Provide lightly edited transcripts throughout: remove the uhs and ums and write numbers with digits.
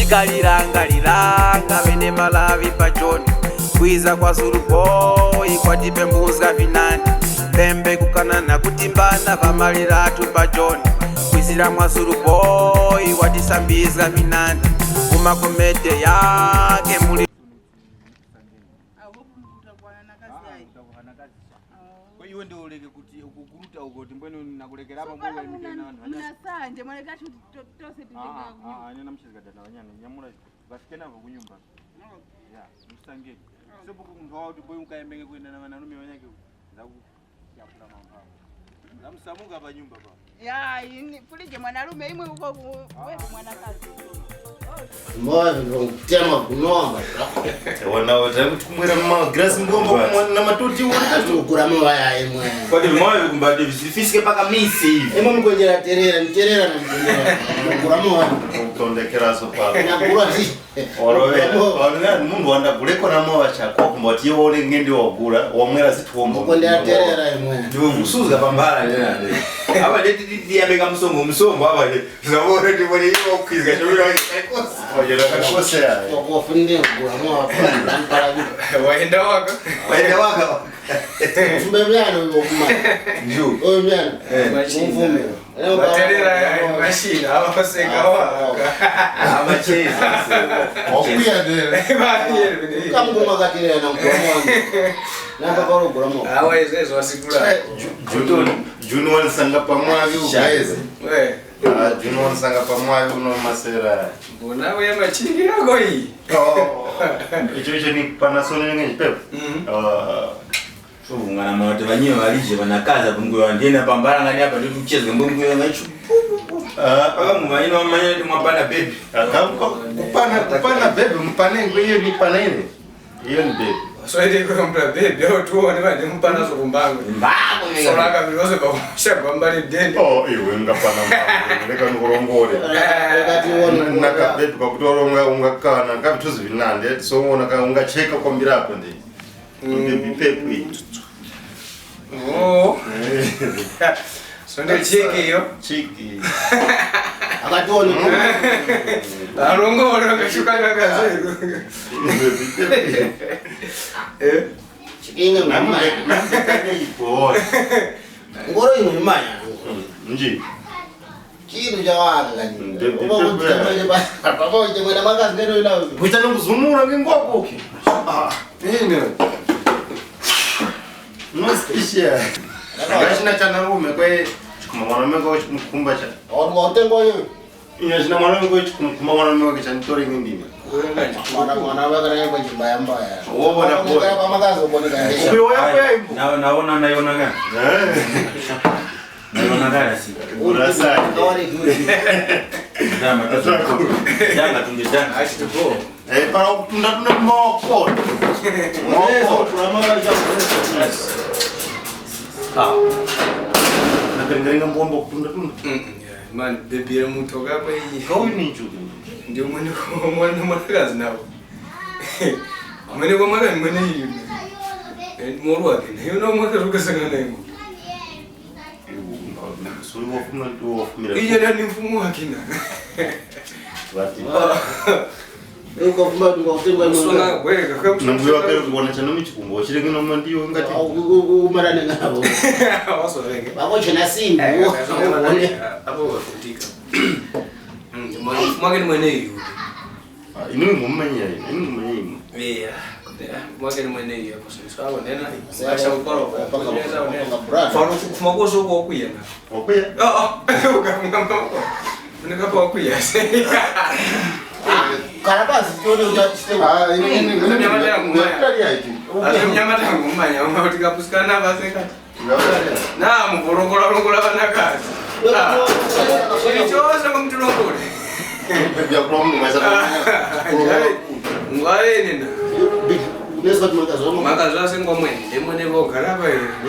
tikalirangaliranga vene malavi pachoni kwiza kwa Zulu boy kwatipembuzga vinani pembe kukanana kutimbana vamaliratu pachoni kwizira mwa Zulu boy watisambizga vinani kumakomete yake muli kwa hiyo ndio uleke kuti ukukuruta ukoti mbweni nakulekera hapa mbona mnasanje mwaleka tose tujinga nina mshizika dada wanyana nyamura basikena kwa kunyumba ya msangeni sebu kumva watu boy ukaembeke kwenda na wananume wanyake zaku yakula mambo na msamuka hapa nyumba ba ya ini fulije mwanarume imwe uko wewe mwanakazi Mwa tema kunomba. Wana watamu tukumwera mama grass ngomba na matuti watu kurama waya imwe. Kwa nini mwa kumbadi visifisike paka misi hivi. Emo mkonjera terera na mkonjera. Kurama waya. Utondekera so paka. Na kurati. Orowe. Wana mundu wanda kuleko na mwa chako kumbati wole ngende wogura wamwera zituomba. Mkonjera terera imwe. Ndio musuza pambara nene. Aba ndi yabeka musombo aba zawore ndibone yiwo kwizga cyo Oye, kakose ya. Kwa funde kurama wapa mpara bibi. Waenda waka. Mbebyano ngokuma. Nju. Oyo byano. Mvume. Baterera machine abaseka waka. Amacheza. Okuya de. Banyere. Kamgoma katira na mkurama. Namba kwa kurama. Awezezo wasikula. Juni wansanga pamwavi ugaeze. We. Juni wansanga pamwavi uno masera. Mbona we machini yako hii? Icho ni panasoni ngene pepe. Ngana mwote banyewe walije banakaza bungu wandena pambara ngani hapa ndio tucheze mbungu yangacho. Paka mumanyino mumanyino mwapana baby. Kupana baby mpanengo hiyo ni panene. Hiyo ni baby. So ile kwa mpla baby au tuone bani mpana so kumbango. Mbango ni. Solaka biloze kwa shaka mbali dende. Iwe ngapana mbango. Leka ngorongole. Wakati wona Naka baby kwa kutoronga ungakana ngabituzi binande so wona ka ungacheka kwa mirako ndi. Baby pepe. Oh. Sonde chiki yo. Chiki. akatoni Arongo akashuka kakaze. chikinga mama ipo. ngoro imanya Nji. kitu cha waka kani pamoja mwana makazi ndio ila Kuitana kuzumura ngengwako. Nini? No special. Ngashina chana rume kwe kumwana meko kumkumba cha. otengo yo Inashina mwana meko kumwana meko cha nitori ngindini. mwana waka na yebo mbaya mbaya Wobona kwa kwa makazi ubone kaendesha Uyo yapo. Naona gani? Naona gani si. Urasa. kawari kule Ndama tatu. Janga tungejana. Acha tuko. Para tunda moko. Moko tunamara cha. Napendelea mbombo kutunda. Man baby ya mtu gapa hii. Kawi ni chuki. Ndio mwanakazi nao. Mwene kwa mwana mwene hiyo. Moro wake. Hiyo na mwaka rukasanga nayo. Suri wafuna tu wafumira. Hiyo ndio mfumo wake na. Wati. uko kumba ngotengo Sona kweka kwa Nambuyo wake kubona chano michikumbo chirenge no mandiyo ngati. umarane ngabo waso wengi. bako chena simbu Hapo kutika. Mwake ni mwene hiyo. Inu mumanya, inu mumanya. Yeah. Mwake ni mwene hiyo hapo sasa. Sawa nena. Acha ukoro. Fano kumakoso kwa kuya. Okwea. Ukamama. Neka kwa kuya. karabasi tuone ujatiste Mnyama tangu mmanya umatika pusikana baseka. Na mvorokola banakazi. Chilichoza kwa mtu ngole. Bia problem meza. Ngwale nina. unaweza tumakazo Makazi asengo mwene ndemone bogaraba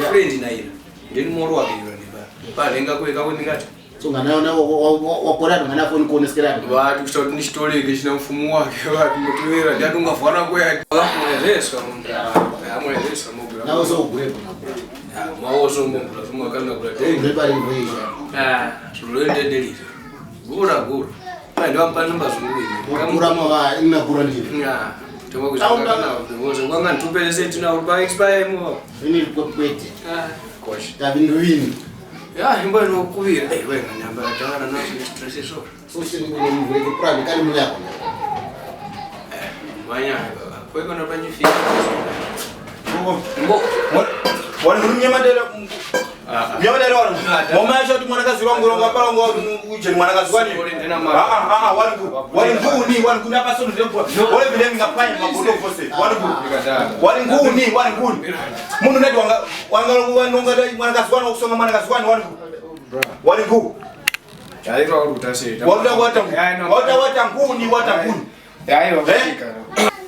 friend na ina. Ndini moro wa biyo ni ba. Lenga kweka kwendingati. songa naona wakora ngana phone kuoneskera Watu kushauri nishtole kishina mfumo wake watu mtuwera ndio ngafana kwa yake. Amwezesha mtu. Amwezesha mtu. na uso kurepo Maoso mtu lazima kana kula tena. ngepari ngoisha Tulende delito. Gura. Ndio mpanda mbazungwini. Kura mwa ina kura ndini. Ya. Tuma kuzanga na ngozo kwanga ntupele senti na urba expire mo. Ini kwete. Koshi. Tabindu wini. Ya imbo no kubira. Wewe ngamba tangana na stress so. Sosi ngule mvule kura kali mwe yako. Manya. Kwa hiyo unapanyifika. Mbo. Wani mnyamadela Nyamala leo. Mama acha tu mwanakazi wangu longa pala ngo uje mwanakazi wani. Wali nguni hapa sio ndio. Wale vile ngapanya mabodo fose. Wali nguni. Mundu ndio wanga dai mwanakazi wani kusonga mwanakazi wani. Wali nguni. Chali kwa utasi. Wata nguni. Ya hiyo fika.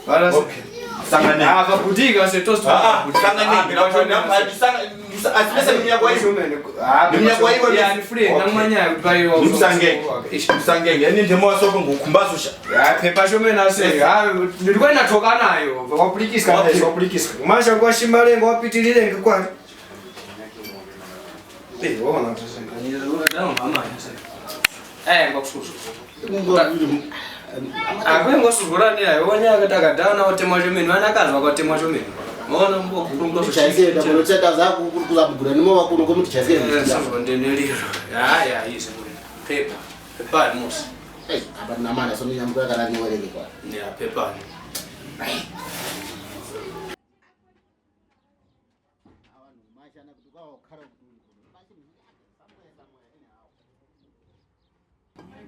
Wala Sangane. Vabutika se toast. Sangane. Asipesa dunia kwa hiyo. Dunia kwa hiyo yani free na mwanya bayo. Msangenge. Yani ndemo soko ngukumbazusha. Ya pepa shome na se. Nilikuwa natoka nayo. Wapulikiska. Masha kwa shimbalengo wapitilile ngikwa. Wao na tuseme. Ni ndio mama sasa. Ngokususu. Akwengo sugurani ayo wanyaka takadana watemwa chomeni wanakazwa kwatemwa chomeni. Mona mbo kurungo chaise da kono chata za kukula bugura ni mo kuno komuti chaise. Sasa ndeneliro. Ya hizo. Pepa mos. Aba na mana so ni nyamko kana ni wale kwa. Ya pepa.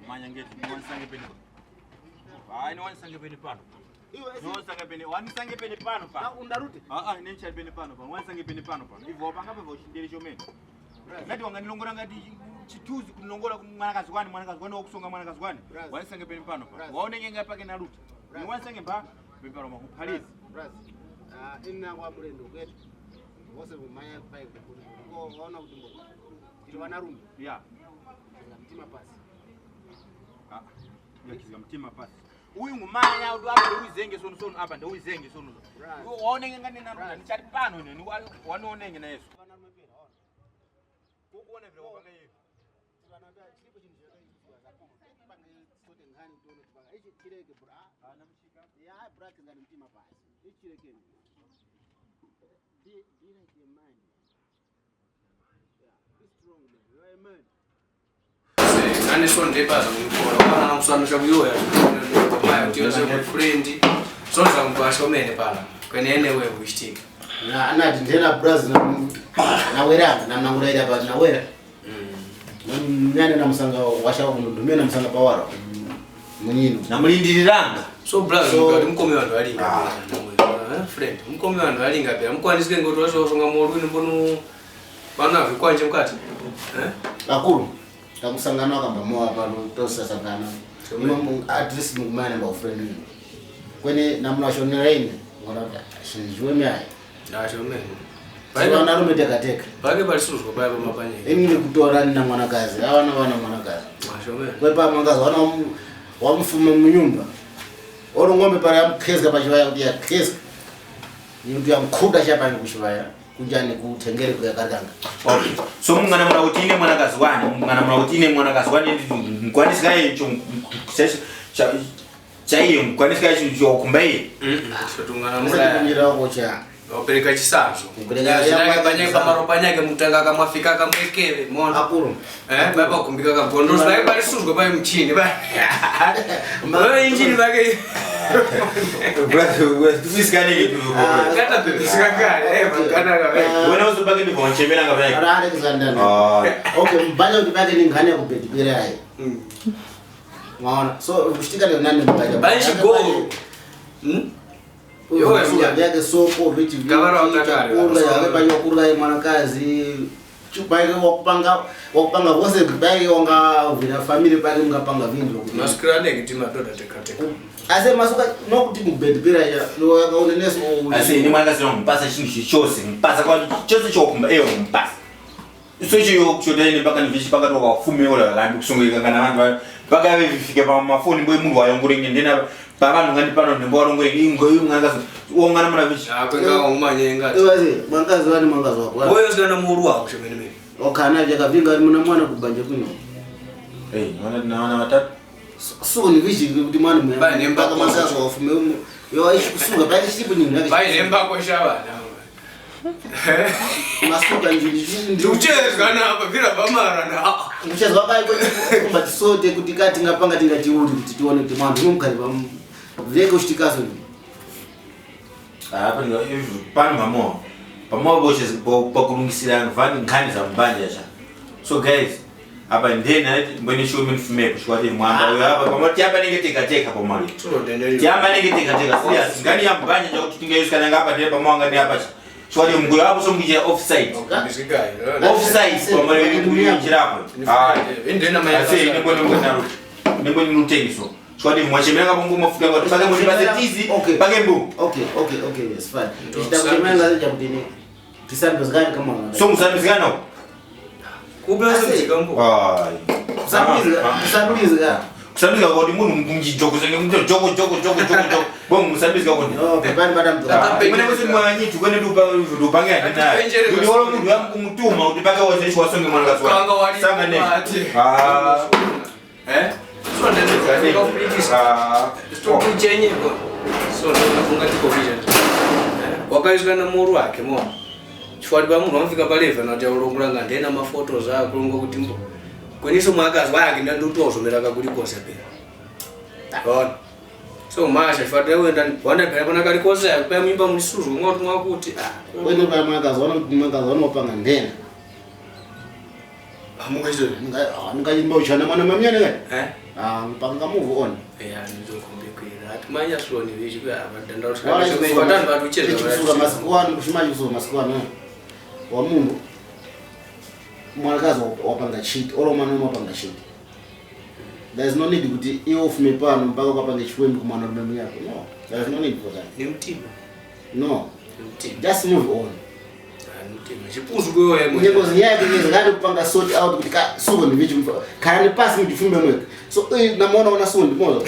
Manyangeti wansange peni. Ni wansange peni pano. Wansange peni, wansange peni pano pa. Undaruti. Nencha peni pano pa. Wansange peni pano pa. Hivyo wapanga pa voshindele shomeni. Ngati wanganilongora ngati chituzi kunilongora mwanakazi wani okusonga mwanakazi wani. Wansange peni pano pa. Waone ngenga pake na ruti. Ni wansange pa peparo makupalizi. Ina kwa mrendo kwetu. Wose kumanya pai ko waona utimbo. Wana rumu. Ya. Mtima pasi. Yakiza mtima pasi. Uyu ngumanya udwala uyizenge sono apa ndo uyizenge sono. Waone ngani na ruta ni chati pano ni wanoonenge na Yesu. Kuona vile wapanga yeye. Tunaambia chipo chinje zapo. Pange sote ngani dono tupanga. Hichi kireke bra. Anamshika. Ya bra ngani mtima pasi. Hichi kireke. Dira kimani. Yeah, it's strong man. You are a man. Nani sonde basa mkoro kana kusamisha kuyoya maya utiyoze friend so za mpasho mene pala kwenye wewe uishtika na ndela brazil na weranga na mnanguraida pa na wera nani na msanga washa kunundumia na msanga pawara munyino na mlindiriranga so brazil ngati mkomi wandu alinga friend mkomi wandu alinga pia mkwandisike ngoto washo songa morwini mbono bana vikwanje mkati akuru takusangana kamba moa pano tosasangana imam at least mumane ba friend kwene namna shonera ine ngona shinjwe mya shome bali na rume tekateka bali susu kwa baba mapanye ini kutora na mwanakazi hawana mwanakazi shome kwa baba mwanakazi wana wamfuma mnyumba oro ngombe para mkeza pachwaya kuti yakeza ni mtu amkuda chapa ni kushwaya kunjani kutengere kwa karanga. Okay. So mungana mwana utine mwanakazi wani kwani sikaye chaiyo kwani sikaye kumbaye. So tungana mwana kunjira wako cha opeleka chisanzo. Kupeleka banyaka maropanyake mutanga kama fika kama ekeve mona. Akuru. Baba kumbika kama kondo sai bali susu kwa mchini ba. Wewe injini bage. Brother, tufisikane kitu. Kata tufisikane. Makana kama. Wewe uzo bage ni kwa chemela kama yake. Arare kuzandana. Okay, mbanya utibage ni ngane kupetipira hai. Maona. So kushtika ni nani mbaya. Bali go. Yo yake soko vitu vingi. Gavara utakari. Kurga kurga mwanakazi. Chupaike wakupanga vose kubaike wanga vina family pake mngapanga vindu. Maskirane kitima doda tekateka. Ase masuka nokuti mbedipira ya lo yakaoneneso. Ase ni mwanakazi wangu mpasa chintu chose. Mpasa kwa chose chokumba mpasa. Isoje yo chodeni mpaka nivishi mpaka to wafume ola lambi kusungika kana vanhu mpaka ave vifike pa mafoni mboye munhu wayongurenge ndena pavanhu ngani pano ndembo warongurenge ingo yu mwanakazi wongana muna vishi akwenga umanye ngati ewazi mwanakazi wani mwanakazi wako wewe zikana muru wako shemene mimi okana vyakavinga muna mwana kubanje kuno wana watatu suko ni vichi kuti mwana mwe Bai nemba mpaka mazazo ofume yo aishi kusuka pale chipo nyingi nake bai nemba kwa shabana masuka njini ndiuchezwa napa vira pamara na mchezo wakai kumba tisote kuti kati ngapanga tingati uri kuti tione kuti mwana mumkali pam veko shtikazo ni hapa ndio pano mamo pamo boche pakulungisira vani ngani za mbanja cha so guys hapa ndena mboni show me fume kushwati mwamba huyo hapa pamoja hapa ningeteka teka pomali tiamba ningeteka teka serious ngani ya mbanja cha kutinga kana ngapa ndipo mwanga ni hapa shwati mguyo hapo so ngije offside offside pomali kuinjira hapo ndena maya sasa ni mboni mnaru ni mboni mnutengiso shwati mwachemeka bongo mafuta kwa tupaka mboni bazetizi pake mbu okay yes fine tutakumenga za kutini tisambe zgani kama so msambi zgani kublaza mtikambo ai kusambiza kwa kuti munhu mjijoko zenge mtu joko bongo musambiza kwa kuti pepani bada mtu mwana kuti mwanyi tukone dupange adina kuti wolo munhu yamkumutuma kuti paka wazeli wasonge mwanakazi wake sanga ne so ndende kufundisha stop chenye kwa so nafunga tiko vision wakaizwa na muru wake mo chifwadi ba munhu amfika paleva na ulongulanga ndena mafoto za kulunga kuti mbo kweniso mwakazi wake ndandotozomera kakuli kose pera god so masha fadwe wanda pera pana kali kose pa mimba mulisuzu ngoti mwakuti wena pa mwakazi wana opanga ndena amukaizo ngayimba uchana mwana mamnyane eh mpanga move on ndizokhombe kwira atimanya soni vichi kwa abadanda usikwatani batu cheza kusuka masikwani kushimaji kusuka masikwani wa mungu mwanakazi wapanga cheat olo mwana wapanga cheat there is no need kuti iwo ufume pano mpaka ukapanga chikwembu kumwana mume yako no there is no need for that ni mtima no just move on chipuzu kwa wewe nyimbo ziyake ngati kupanga sort out kuti suko ndi vichi kana ni pass mtifumbe mweke so namuona wana sundi moza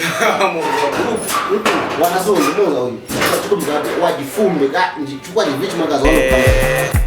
wana sundi moza huyu tukumza wajifumbe ka ndichukua vichi mwakazi wana